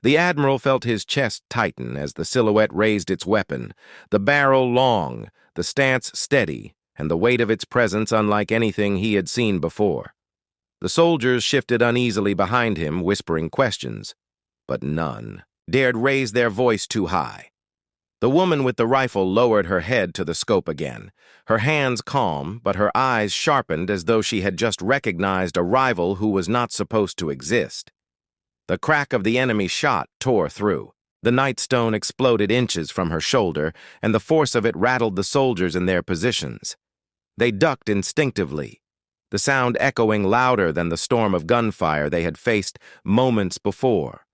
The admiral felt his chest tighten as the silhouette raised its weapon, the barrel long, the stance steady, and the weight of its presence unlike anything he had seen before. The soldiers shifted uneasily behind him, whispering questions, but none dared raise their voice too high. The woman with the rifle lowered her head to the scope again, her hands calm, but her eyes sharpened as though she had just recognized a rival who was not supposed to exist. The crack of the enemy shot tore through. The nightstone exploded inches from her shoulder, and the force of it rattled the soldiers in their positions. They ducked instinctively, the sound echoing louder than the storm of gunfire they had faced moments before.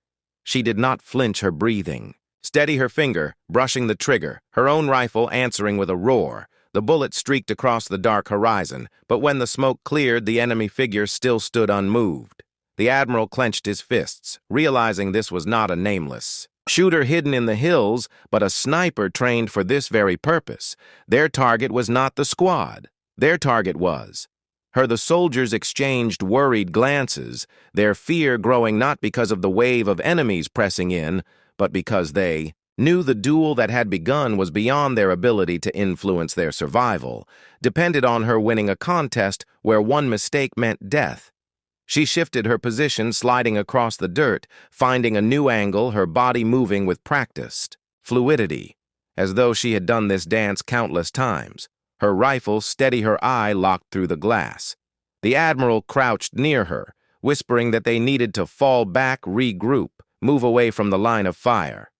She did not flinch her breathing. Steady her finger, brushing the trigger, her own rifle answering with a roar. The bullet streaked across the dark horizon, but when the smoke cleared, the enemy figure still stood unmoved. The admiral clenched his fists, realizing this was not a nameless shooter hidden in the hills, but a sniper trained for this very purpose. Their target was not the squad. Their target was her. The soldiers exchanged worried glances, their fear growing not because of the wave of enemies pressing in, but because they knew the duel that had begun was beyond their ability to influence their survival, depended on her winning a contest where one mistake meant death. She shifted her position, sliding across the dirt, finding a new angle, her body moving with practiced fluidity, as though she had done this dance countless times. Her rifle steady, her eye locked through the glass. The admiral crouched near her, whispering that they needed to fall back, regroup, move away from the line of fire.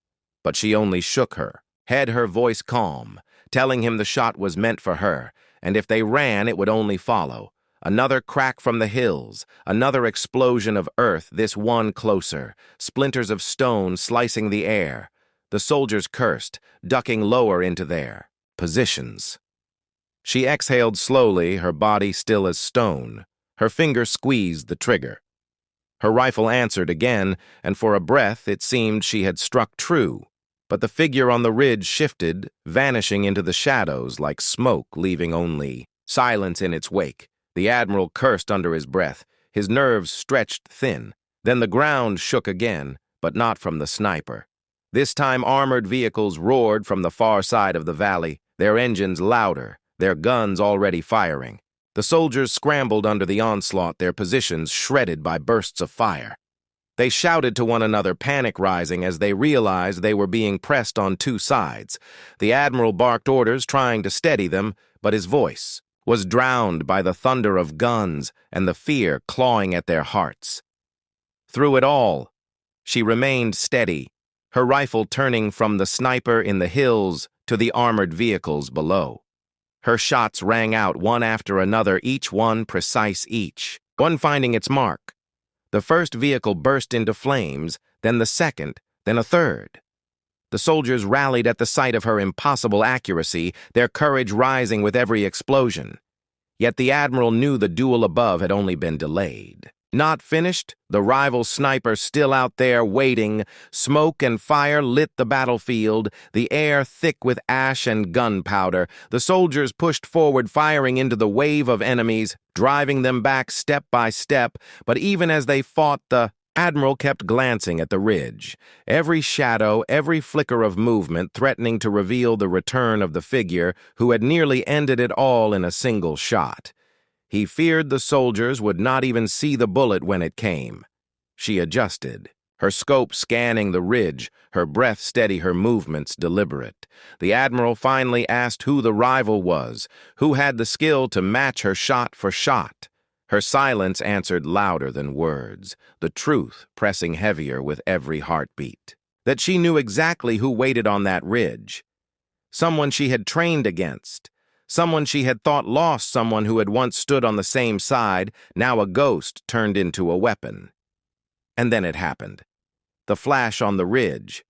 But she only shook her head, her voice calm, telling him the shot was meant for her, and if they ran, it would only follow. Another crack from the hills, another explosion of earth, this one closer, splinters of stone slicing the air. The soldiers cursed, ducking lower into their positions. She exhaled slowly, her body still as stone. Her finger squeezed the trigger. Her rifle answered again, and for a breath it seemed she had struck true. But the figure on the ridge shifted, vanishing into the shadows like smoke, leaving only silence in its wake. The admiral cursed under his breath, his nerves stretched thin. Then the ground shook again, but not from the sniper. This time armored vehicles roared from the far side of the valley, their engines louder, their guns already firing. The soldiers scrambled under the onslaught, their positions shredded by bursts of fire. They shouted to one another, panic rising as they realized they were being pressed on two sides. The admiral barked orders, trying to steady them, but his voice was drowned by the thunder of guns and the fear clawing at their hearts. Through it all, she remained steady, her rifle turning from the sniper in the hills to the armored vehicles below. Her shots rang out one after another, each one precise, each one finding its mark. The first vehicle burst into flames, then the second, then a third. The soldiers rallied at the sight of her impossible accuracy, their courage rising with every explosion. Yet the admiral knew the duel above had only been delayed. Not finished, the rival sniper still out there waiting. Smoke and fire lit the battlefield, the air thick with ash and gunpowder. The soldiers pushed forward, firing into the wave of enemies, driving them back step by step. But even as they fought, the admiral kept glancing at the ridge, every shadow, every flicker of movement threatening to reveal the return of the figure who had nearly ended it all in a single shot. He feared the soldiers would not even see the bullet when it came. She adjusted, her scope scanning the ridge, her breath steady, her movements deliberate. The admiral finally asked who the rival was, who had the skill to match her shot for shot. Her silence answered louder than words, the truth pressing heavier with every heartbeat. That she knew exactly who waited on that ridge. Someone she had trained against. Someone she had thought lost, someone who had once stood on the same side, now a ghost turned into a weapon. And then it happened. The flash on the ridge,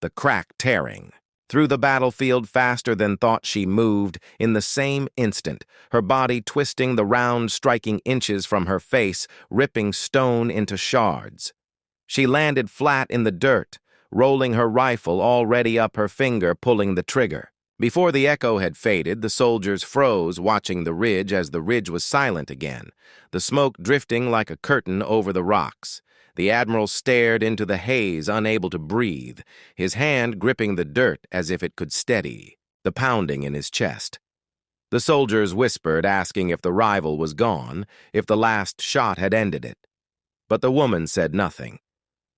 the crack tearing. Through the battlefield faster than thought she moved, in the same instant, her body twisting, the round striking inches from her face, ripping stone into shards. She landed flat in the dirt, rolling her rifle already up her finger, pulling the trigger. Before the echo had faded, the soldiers froze, watching the ridge as the ridge was silent again, the smoke drifting like a curtain over the rocks. The admiral stared into the haze, unable to breathe, his hand gripping the dirt as if it could steady the pounding in his chest. The soldiers whispered, asking if the rival was gone, if the last shot had ended it. But the woman said nothing.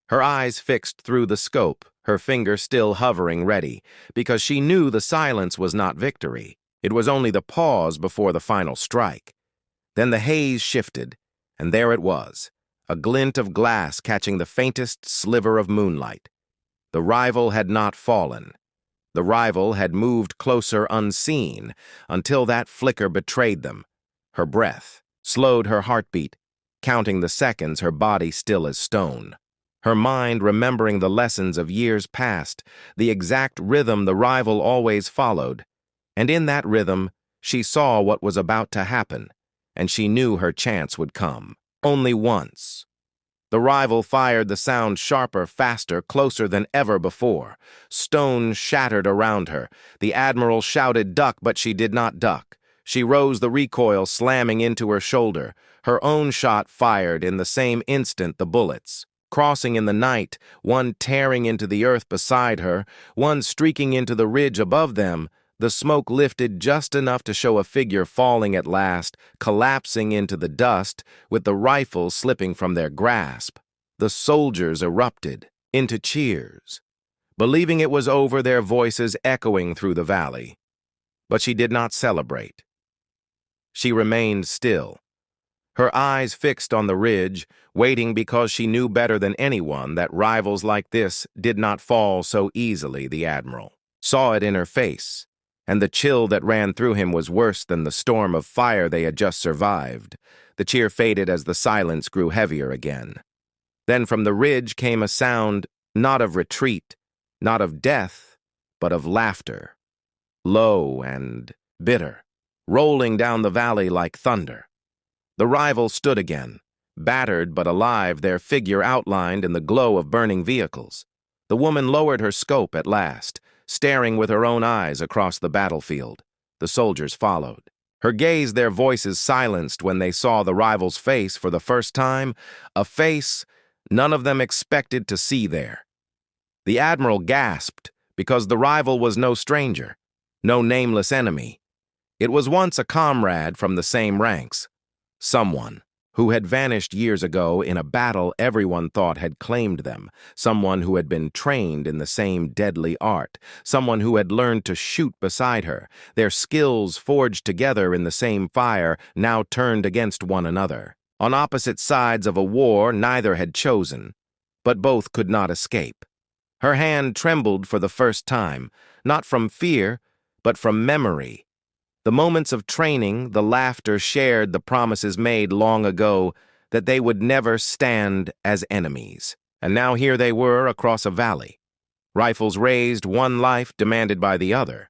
Her eyes fixed through the scope, her finger still hovering ready, because she knew the silence was not victory. It was only the pause before the final strike. Then the haze shifted, and there it was, a glint of glass catching the faintest sliver of moonlight. The rival had not fallen. The rival had moved closer unseen until that flicker betrayed them. Her breath slowed her heartbeat, counting the seconds, her body still as stone. Her mind remembering the lessons of years past, the exact rhythm the rival always followed. And in that rhythm, she saw what was about to happen, and she knew her chance would come. Only once. The rival fired the sound sharper, faster, closer than ever before. Stone shattered around her. The admiral shouted duck, but she did not duck. She rose, the recoil slamming into her shoulder. Her own shot fired in the same instant, the bullets crossing in the night, one tearing into the earth beside her, one streaking into the ridge above them. The smoke lifted just enough to show a figure falling at last, collapsing into the dust, with the rifle slipping from their grasp. The soldiers erupted into cheers, believing it was over, their voices echoing through the valley. But she did not celebrate. She remained still, her eyes fixed on the ridge, waiting because she knew better than anyone that rivals like this did not fall so easily. The admiral saw it in her face, and the chill that ran through him was worse than the storm of fire they had just survived. The cheer faded as the silence grew heavier again. Then from the ridge came a sound, not of retreat, not of death, but of laughter, low and bitter, rolling down the valley like thunder. The rival stood again, battered but alive, their figure outlined in the glow of burning vehicles. The woman lowered her scope at last, staring with her own eyes across the battlefield. The soldiers followed. Her gaze, their voices silenced when they saw the rival's face for the first time, a face none of them expected to see there. The admiral gasped, because the rival was no stranger, no nameless enemy. It was once a comrade from the same ranks, someone who had vanished years ago in a battle everyone thought had claimed them, someone who had been trained in the same deadly art, someone who had learned to shoot beside her, their skills forged together in the same fire, now turned against one another. On opposite sides of a war neither had chosen, but both could not escape. Her hand trembled for the first time, not from fear, but from memory. The moments of training, the laughter shared, the promises made long ago that they would never stand as enemies. And now here they were across a valley. Rifles raised, one life demanded by the other.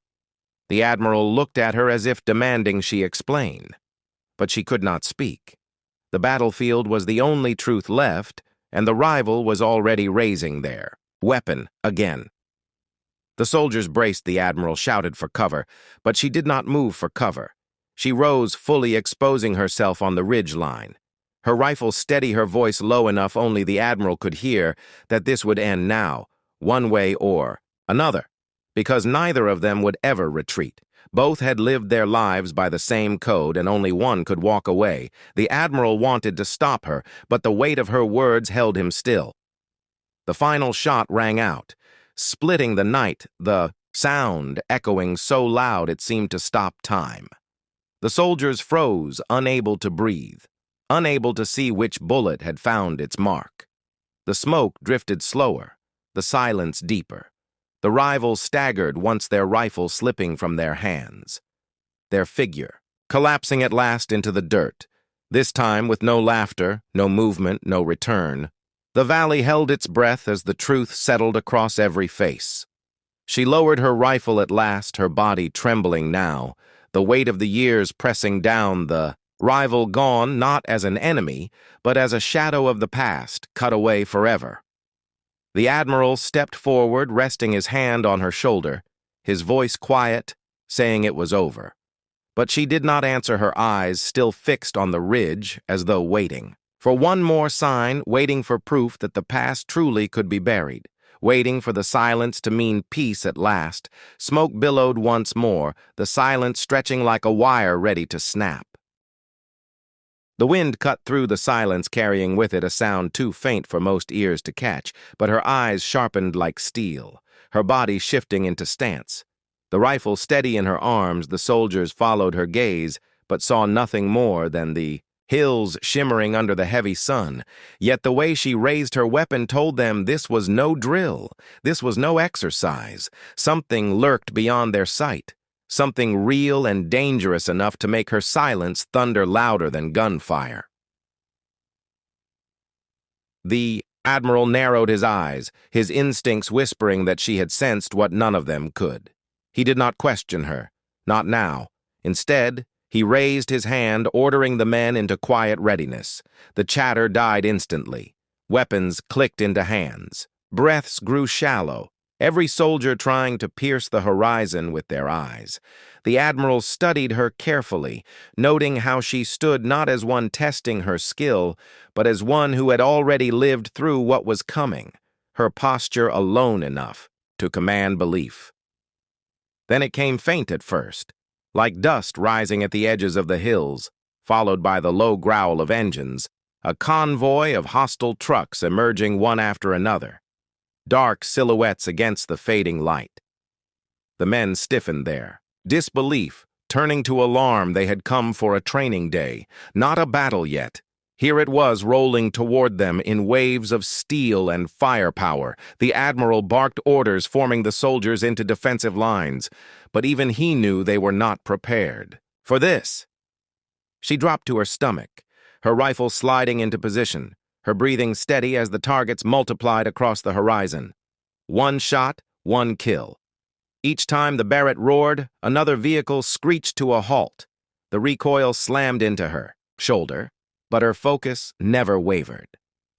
The admiral looked at her as if demanding she explain. But she could not speak. The battlefield was the only truth left, and the rival was already raising their weapon again. The soldiers braced. The admiral shouted for cover, but she did not move for cover. She rose, fully exposing herself on the ridge line. Her rifle steady, her voice low enough only the admiral could hear, that this would end now, one way or another, because neither of them would ever retreat. Both had lived their lives by the same code, and only one could walk away. The admiral wanted to stop her, but the weight of her words held him still. The final shot rang out, splitting the night, the sound echoing so loud it seemed to stop time. The soldiers froze, unable to breathe, unable to see which bullet had found its mark. The smoke drifted slower, the silence deeper. The rivals staggered, once their rifle slipping from their hands. Their figure, collapsing at last into the dirt, this time with no laughter, no movement, no return. The valley held its breath as the truth settled across every face. She lowered her rifle at last, her body trembling now, the weight of the years pressing down, the rival gone not as an enemy, but as a shadow of the past, cut away forever. The admiral stepped forward, resting his hand on her shoulder, his voice quiet, saying it was over. But she did not answer, her eyes still fixed on the ridge as though waiting. For one more sign, waiting for proof that the past truly could be buried, waiting for the silence to mean peace at last, smoke billowed once more, the silence stretching like a wire ready to snap. The wind cut through the silence, carrying with it a sound too faint for most ears to catch, but her eyes sharpened like steel, her body shifting into stance. The rifle steady in her arms, the soldiers followed her gaze, but saw nothing more than the hills shimmering under the heavy sun. Yet the way she raised her weapon told them this was no drill, this was no exercise. Something lurked beyond their sight, something real and dangerous enough to make her silence thunder louder than gunfire. The admiral narrowed his eyes, his instincts whispering that she had sensed what none of them could. He did not question her, not now. Instead, he raised his hand, ordering the men into quiet readiness. The chatter died instantly. Weapons clicked into hands. Breaths grew shallow, every soldier trying to pierce the horizon with their eyes. The admiral studied her carefully, noting how she stood not as one testing her skill, but as one who had already lived through what was coming, her posture alone enough to command belief. Then it came faint at first, like dust rising at the edges of the hills, followed by the low growl of engines, a convoy of hostile trucks emerging one after another, dark silhouettes against the fading light. The men stiffened there, disbelief turning to alarm. They had come for a training day, not a battle yet. Here it was rolling toward them in waves of steel and firepower. The admiral barked orders, forming the soldiers into defensive lines, but even he knew they were not prepared for this. She dropped to her stomach, her rifle sliding into position, her breathing steady as the targets multiplied across the horizon. One shot, one kill. Each time the Barrett roared, another vehicle screeched to a halt. The recoil slammed into her shoulder, but her focus never wavered.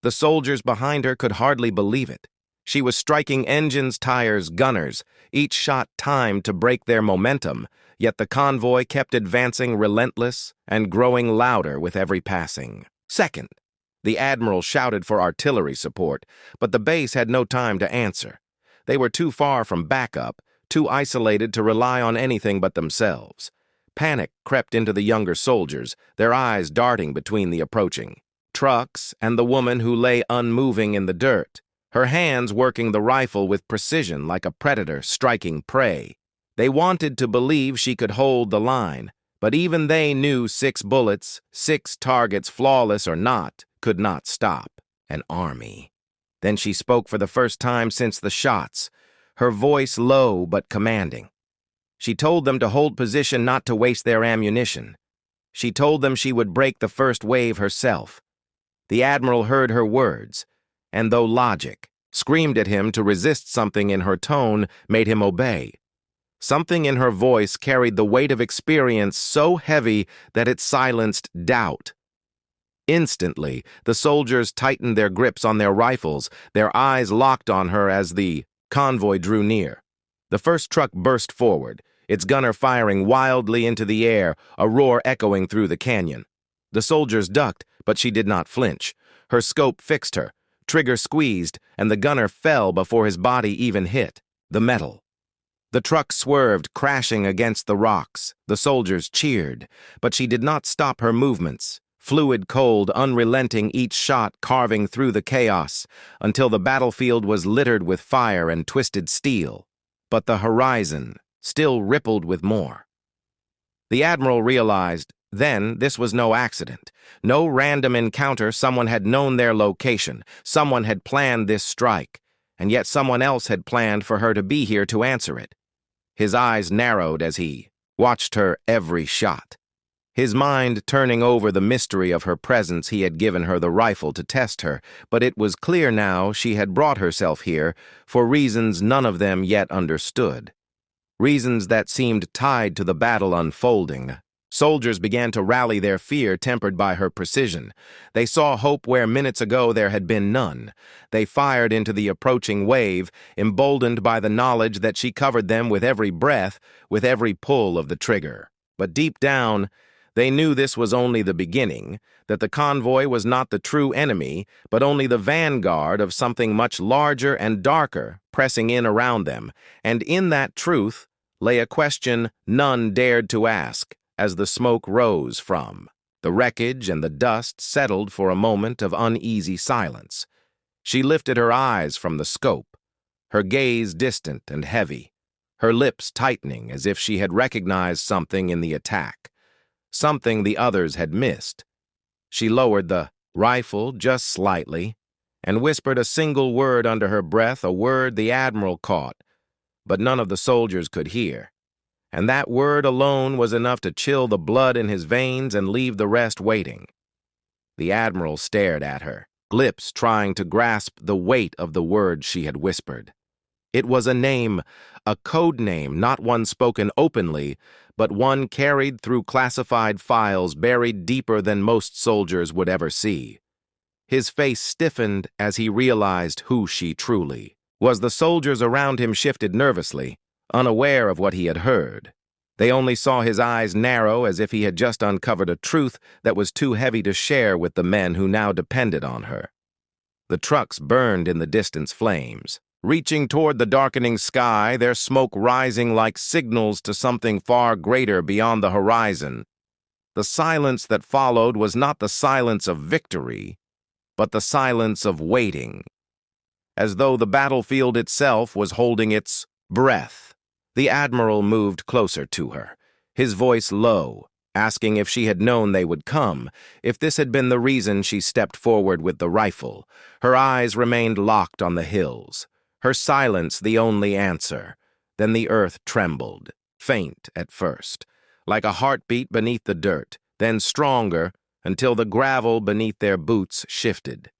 The soldiers behind her could hardly believe it. She was striking engines, tires, gunners, each shot timed to break their momentum, yet the convoy kept advancing, relentless and growing louder with every passing second. The admiral shouted for artillery support, but the base had no time to answer. They were too far from backup, too isolated to rely on anything but themselves. Panic crept into the younger soldiers, their eyes darting between the approaching trucks and the woman who lay unmoving in the dirt, her hands working the rifle with precision like a predator striking prey. They wanted to believe she could hold the line, but even they knew 6 bullets, 6 targets, flawless or not, could not stop an army. Then she spoke for the first time since the shots, her voice low but commanding. She told them to hold position, not to waste their ammunition. She told them she would break the first wave herself. The admiral heard her words, and though logic screamed at him to resist, something in her tone made him obey. Something in her voice carried the weight of experience so heavy that it silenced doubt. Instantly, the soldiers tightened their grips on their rifles, their eyes locked on her as the convoy drew near. The first truck burst forward, its gunner firing wildly into the air, a roar echoing through the canyon. The soldiers ducked, but she did not flinch. Her scope fixed her, trigger squeezed, and the gunner fell before his body even hit the metal. The truck swerved, crashing against the rocks. The soldiers cheered, but she did not stop her movements. Fluid cold, unrelenting, each shot carving through the chaos, until the battlefield was littered with fire and twisted steel. But the horizon still rippled with more. The admiral realized then this was no accident, no random encounter. Someone had known their location, someone had planned this strike, and yet someone else had planned for her to be here to answer it. His eyes narrowed as he watched her every shot, his mind turning over the mystery of her presence. He had given her the rifle to test her, but it was clear now she had brought herself here for reasons none of them yet understood. Reasons that seemed tied to the battle unfolding. Soldiers began to rally, their fear tempered by her precision. They saw hope where minutes ago there had been none. They fired into the approaching wave, emboldened by the knowledge that she covered them with every breath, with every pull of the trigger. But deep down, They knew this was only the beginning, that the convoy was not the true enemy, but only the vanguard of something much larger and darker pressing in around them, and in that truth lay a question none dared to ask as the smoke rose from. The wreckage and the dust settled for a moment of uneasy silence. She lifted her eyes from the scope, her gaze distant and heavy, her lips tightening as if she had recognized something in the attack, something the others had missed. She lowered the rifle just slightly and whispered a single word under her breath, a word the Admiral caught, but none of the soldiers could hear. And that word alone was enough to chill the blood in his veins and leave the rest waiting. The Admiral stared at her, lips trying to grasp the weight of the word she had whispered. It was a name, a code name, not one spoken openly, but one carried through classified files buried deeper than most soldiers would ever see. His face stiffened as he realized who she truly was. The soldiers around him shifted nervously, unaware of what he had heard. They only saw his eyes narrow as if he had just uncovered a truth that was too heavy to share with the men who now depended on her. The trucks burned in the distance flames, reaching toward the darkening sky, their smoke rising like signals to something far greater beyond the horizon. The silence that followed was not the silence of victory, but the silence of waiting, as though the battlefield itself was holding its breath. The Admiral moved closer to her, his voice low, asking if she had known they would come, if this had been the reason she stepped forward with the rifle. Her eyes remained locked on the hills, her silence the only answer. Then the earth trembled, faint at first, like a heartbeat beneath the dirt, then stronger until the gravel beneath their boots shifted.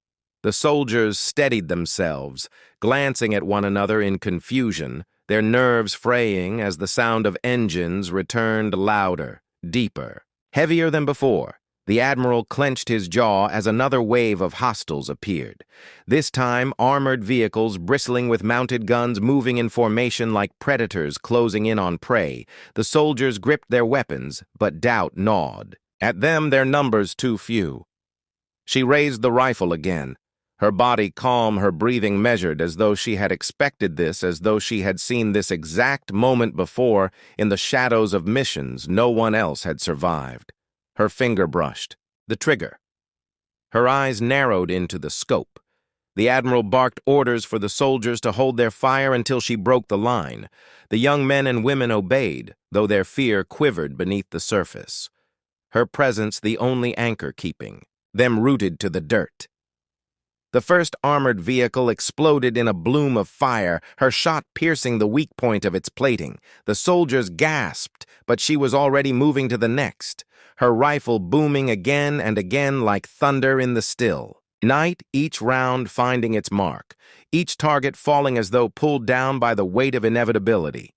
The soldiers steadied themselves, glancing at one another in confusion, their nerves fraying as the sound of engines returned louder, deeper, heavier than before. The Admiral clenched his jaw as another wave of hostiles appeared. This time, armored vehicles bristling with mounted guns moving in formation like predators closing in on prey. The soldiers gripped their weapons, but doubt gnawed at them, their numbers too few. She raised the rifle again, her body calm, her breathing measured, as though she had expected this, as though she had seen this exact moment before in the shadows of missions no one else had survived. Her finger brushed the trigger. Her eyes narrowed into the scope. The Admiral barked orders for the soldiers to hold their fire until she broke the line. The young men and women obeyed, though their fear quivered beneath the surface. Her presence the only anchor keeping them rooted to the dirt. The first armored vehicle exploded in a bloom of fire, her shot piercing the weak point of its plating. The soldiers gasped, but she was already moving to the next, her rifle booming again and again like thunder in the still. Night, each round finding its mark, each target falling as though pulled down by the weight of inevitability.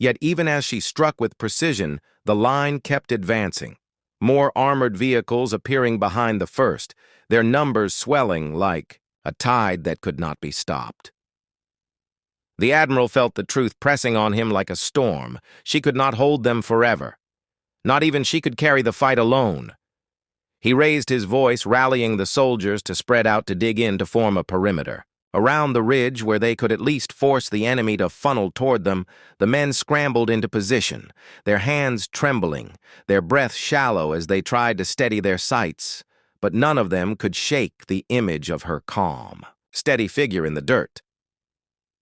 Yet even as she struck with precision, the line kept advancing. More armored vehicles appearing behind the first, their numbers swelling like a tide that could not be stopped. The Admiral felt the truth pressing on him like a storm. She could not hold them forever. Not even she could carry the fight alone. He raised his voice, rallying the soldiers to spread out to dig in to form a perimeter. Around the ridge, where they could at least force the enemy to funnel toward them, the men scrambled into position, their hands trembling, their breath shallow as they tried to steady their sights. But none of them could shake the image of her calm, steady figure in the dirt.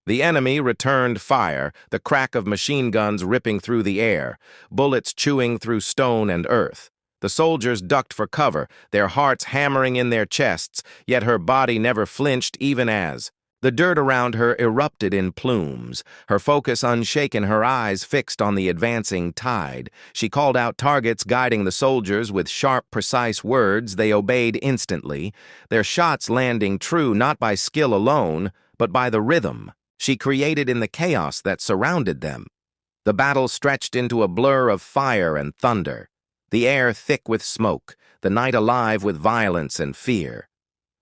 The enemy returned fire, the crack of machine guns ripping through the air, bullets chewing through stone and earth. The soldiers ducked for cover, their hearts hammering in their chests, yet her body never flinched even as the dirt around her erupted in plumes, her focus unshaken, her eyes fixed on the advancing tide. She called out targets, guiding the soldiers with sharp, precise words. They obeyed instantly, their shots landing true not by skill alone, but by the rhythm she created in the chaos that surrounded them. The battle stretched into a blur of fire and thunder, the air thick with smoke, the night alive with violence and fear.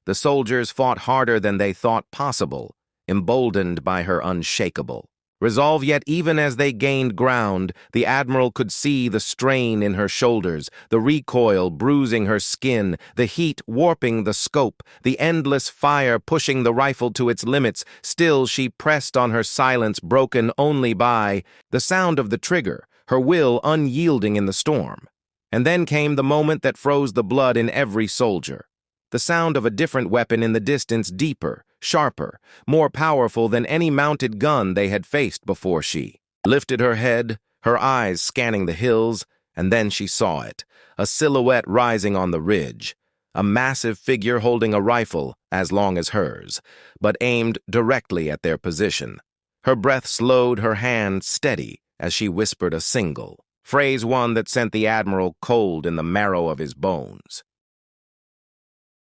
The soldiers fought harder than they thought possible, emboldened by her unshakable Resolve, yet even as they gained ground, the Admiral could see the strain in her shoulders, the recoil bruising her skin, the heat warping the scope, the endless fire pushing the rifle to its limits. Still she pressed on, her silence broken only by the sound of the trigger, her will unyielding in the storm. And then came the moment that froze the blood in every soldier. The sound of a different weapon in the distance, deeper, sharper, more powerful than any mounted gun they had faced before. She lifted her head, her eyes scanning the hills, and then she saw it, a silhouette rising on the ridge, a massive figure holding a rifle as long as hers, but aimed directly at their position. Her breath slowed, her hand steady as she whispered a single phrase, one that sent the Admiral cold in the marrow of his bones.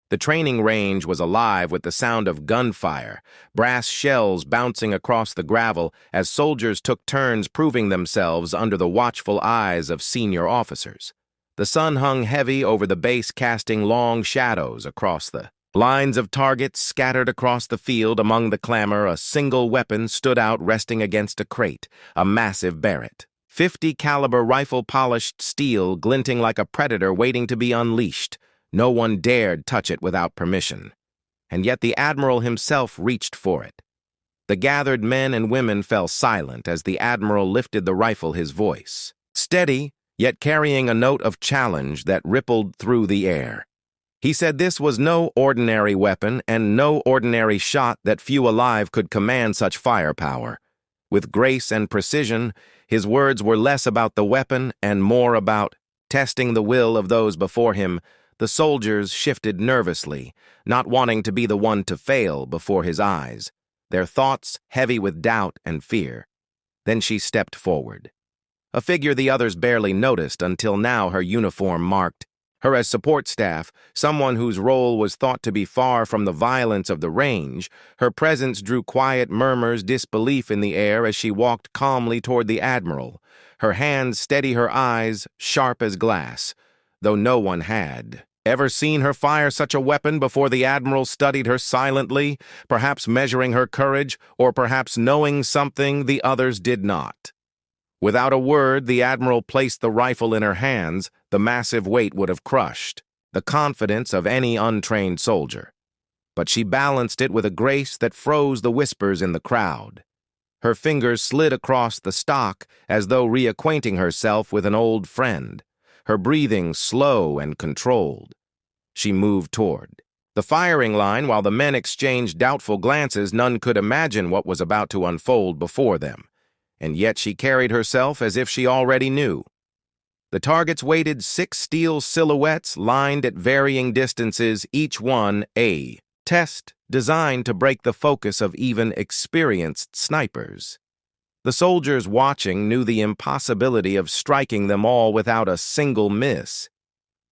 The training range was alive with the sound of gunfire, brass shells bouncing across the gravel as soldiers took turns proving themselves under the watchful eyes of senior officers. The sun hung heavy over the base, casting long shadows across the lines of targets scattered across the field. Among the clamor, a single weapon stood out, resting against a crate, a massive Barrett. 50 caliber rifle, polished steel, glinting like a predator waiting to be unleashed. No one dared touch it without permission. And yet the Admiral himself reached for it. The gathered men and women fell silent as the Admiral lifted the rifle, his voice steady, yet carrying a note of challenge that rippled through the air. He said this was no ordinary weapon and no ordinary shot, that few alive could command such firepower. With grace and precision, his words were less about the weapon and more about testing the will of those before him. The soldiers shifted nervously, not wanting to be the one to fail before his eyes, their thoughts heavy with doubt and fear. Then she stepped forward, a figure the others barely noticed until now. Her uniform marked her as support staff, someone whose role was thought to be far from the violence of the range. Her presence drew quiet murmurs, disbelief in the air as she walked calmly toward the Admiral, her hands steady, her eyes sharp as glass. Though no one had ever seen her fire such a weapon before, the Admiral studied her silently, perhaps measuring her courage, or perhaps knowing something the others did not. Without a word, the Admiral placed the rifle in her hands. The massive weight would have crushed the confidence of any untrained soldier. But she balanced it with a grace that froze the whispers in the crowd. Her fingers slid across the stock as though reacquainting herself with an old friend, her breathing slow and controlled. She moved toward the firing line while the men exchanged doubtful glances. None could imagine what was about to unfold before them, and yet she carried herself as if she already knew. The targets waited, 6 steel silhouettes lined at varying distances, each one a test designed to break the focus of even experienced snipers. The soldiers watching knew the impossibility of striking them all without a single miss.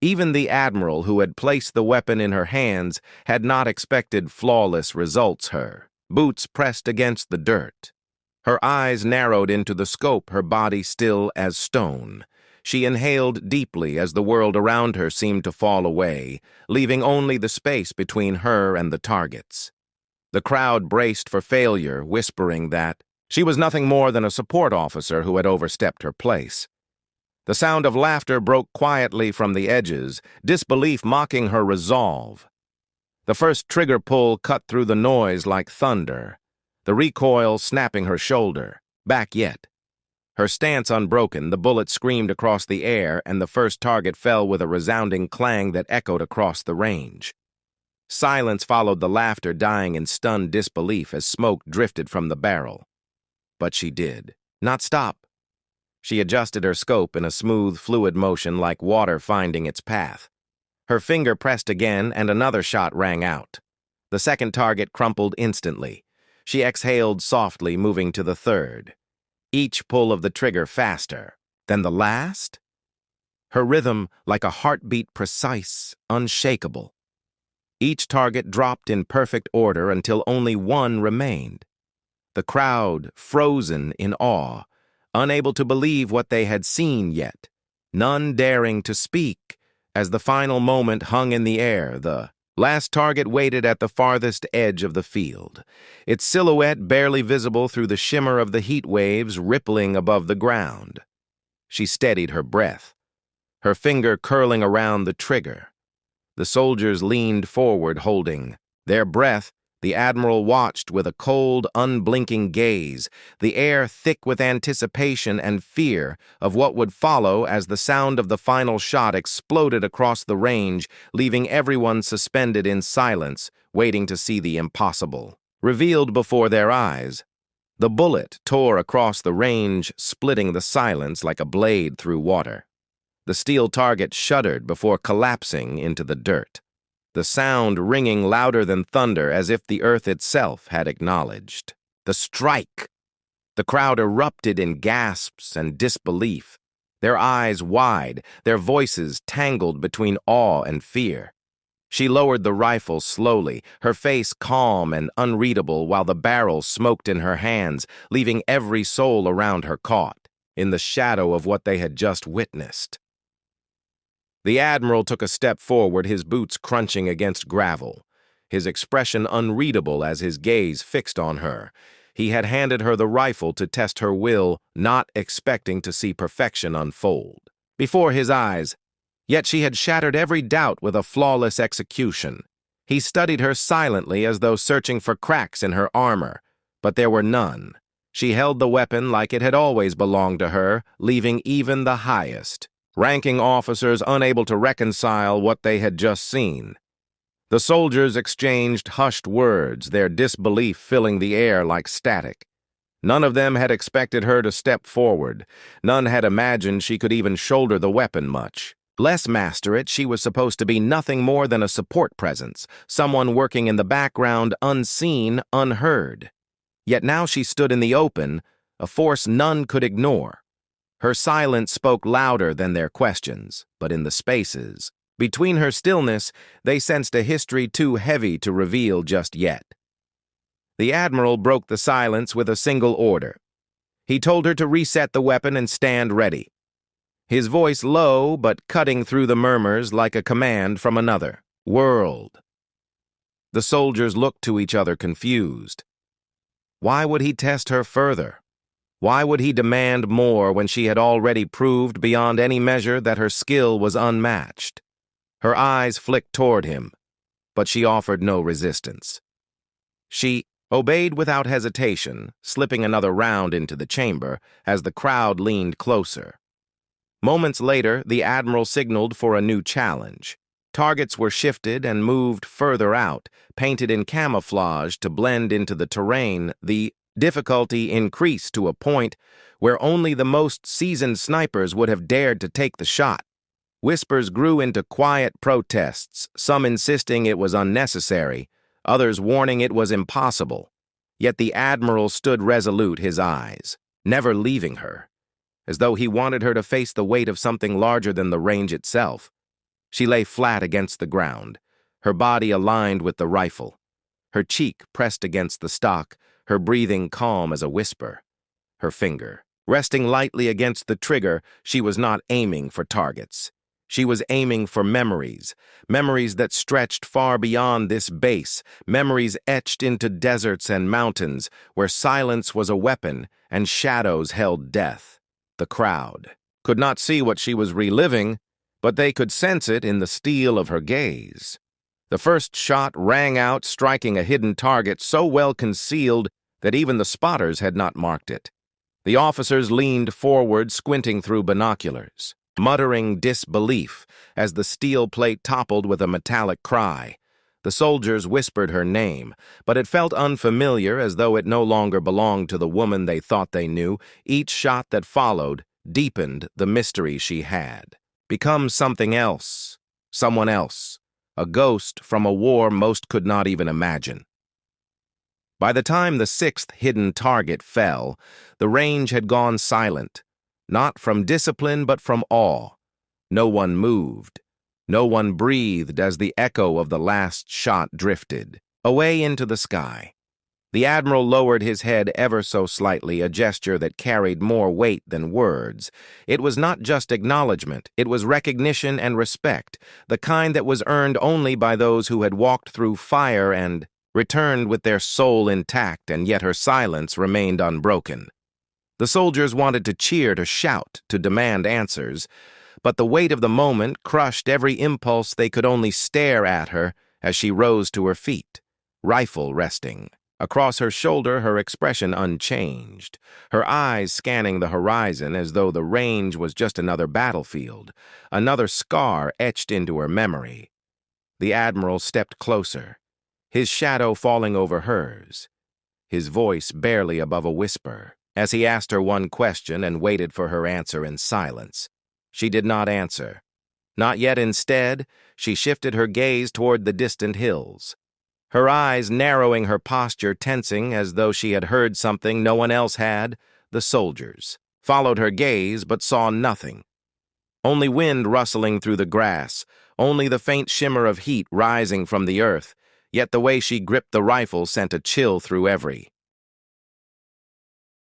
Even the Admiral, who had placed the weapon in her hands, had not expected flawless results. Her boots pressed against the dirt, her eyes narrowed into the scope, her body still as stone. She inhaled deeply as the world around her seemed to fall away, leaving only the space between her and the targets. The crowd braced for failure, whispering that she was nothing more than a support officer who had overstepped her place. The sound of laughter broke quietly from the edges, disbelief mocking her resolve. The first trigger pull cut through the noise like thunder, the recoil snapping her shoulder. Back yet. Her stance unbroken, the bullet screamed across the air, and the first target fell with a resounding clang that echoed across the range. Silence followed the laughter, dying in stunned disbelief as smoke drifted from the barrel. But she did not stop. She adjusted her scope in a smooth, fluid motion like water finding its path. Her finger pressed again, and another shot rang out. The second target crumpled instantly. She exhaled softly, moving to the third, each pull of the trigger faster. Then the last? Her rhythm like a heartbeat, precise, unshakable. Each target dropped in perfect order until only one remained. The crowd frozen in awe, unable to believe what they had seen yet, none daring to speak as the final moment hung in the air, the Last target waited at the farthest edge of the field, its silhouette barely visible through the shimmer of the heat waves rippling above the ground. She steadied her breath, her finger curling around the trigger. The soldiers leaned forward, holding their breath. The admiral watched with a cold, unblinking gaze, the air thick with anticipation and fear of what would follow as the sound of the final shot exploded across the range, leaving everyone suspended in silence, waiting to see the impossible revealed before their eyes. The bullet tore across the range, splitting the silence like a blade through water. The steel target shuddered before collapsing into the dirt, the sound ringing louder than thunder, as if the earth itself had acknowledged the strike. The crowd erupted in gasps and disbelief, their eyes wide, their voices tangled between awe and fear. She lowered the rifle slowly, her face calm and unreadable, while the barrel smoked in her hands, leaving every soul around her caught in the shadow of what they had just witnessed. The admiral took a step forward, his boots crunching against gravel, his expression unreadable as his gaze fixed on her. He had handed her the rifle to test her will, not expecting to see perfection unfold before his eyes. Yet she had shattered every doubt with a flawless execution. He studied her silently, as though searching for cracks in her armor, but there were none. She held the weapon like it had always belonged to her, leaving even the highest ranking officers unable to reconcile what they had just seen. The soldiers exchanged hushed words, their disbelief filling the air like static. None of them had expected her to step forward. None had imagined she could even shoulder the weapon much less master it. She was supposed to be nothing more than a support presence, someone working in the background, unseen, unheard. Yet now she stood in the open, a force none could ignore. Her silence spoke louder than their questions, but in the spaces between her stillness, they sensed a history too heavy to reveal just yet. The admiral broke the silence with a single order. He told her to reset the weapon and stand ready, his voice low but cutting through the murmurs like a command from another world. The soldiers looked to each other confused. Why would he test her further? Why would he demand more when she had already proved beyond any measure that her skill was unmatched? Her eyes flicked toward him, but she offered no resistance. She obeyed without hesitation, slipping another round into the chamber as the crowd leaned closer. Moments later, the admiral signaled for a new challenge. Targets were shifted and moved further out, painted in camouflage to blend into the terrain. The difficulty increased to a point where only the most seasoned snipers would have dared to take the shot. Whispers grew into quiet protests, some insisting it was unnecessary, others warning it was impossible. Yet the admiral stood resolute, his eyes never leaving her, as though he wanted her to face the weight of something larger than the range itself. She lay flat against the ground, her body aligned with the rifle, her cheek pressed against the stock, her breathing calm as a whisper. Her finger resting lightly against the trigger, she was not aiming for targets. She was aiming for memories, memories that stretched far beyond this base, memories etched into deserts and mountains, where silence was a weapon and shadows held death. The crowd could not see what she was reliving, but they could sense it in the steel of her gaze. The first shot rang out, striking a hidden target so well concealed that even the spotters had not marked it. The officers leaned forward, squinting through binoculars, muttering disbelief as the steel plate toppled with a metallic cry. The soldiers whispered her name, but it felt unfamiliar, as though it no longer belonged to the woman they thought they knew. Each shot that followed deepened the mystery she had become something else, someone else, a ghost from a war most could not even imagine. By the time the sixth hidden target fell, the range had gone silent, not from discipline but from awe. No one moved. No one breathed as the echo of the last shot drifted away into the sky. The admiral lowered his head ever so slightly, a gesture that carried more weight than words. It was not just acknowledgement, it was recognition and respect, the kind that was earned only by those who had walked through fire and returned with their soul intact, and yet her silence remained unbroken. The soldiers wanted to cheer, to shout, to demand answers, but the weight of the moment crushed every impulse. They could only stare at her as she rose to her feet, rifle resting. Across her shoulder, her expression unchanged, her eyes scanning the horizon as though the range was just another battlefield, another scar etched into her memory. The admiral stepped closer, his shadow falling over hers, his voice barely above a whisper, as he asked her one question and waited for her answer in silence. She did not answer. Not yet. Instead, she shifted her gaze toward the distant hills, her eyes narrowing, her posture tensing as though she had heard something no one else had. The soldiers followed her gaze but saw nothing. Only wind rustling through the grass, only the faint shimmer of heat rising from the earth, yet the way she gripped the rifle sent a chill through every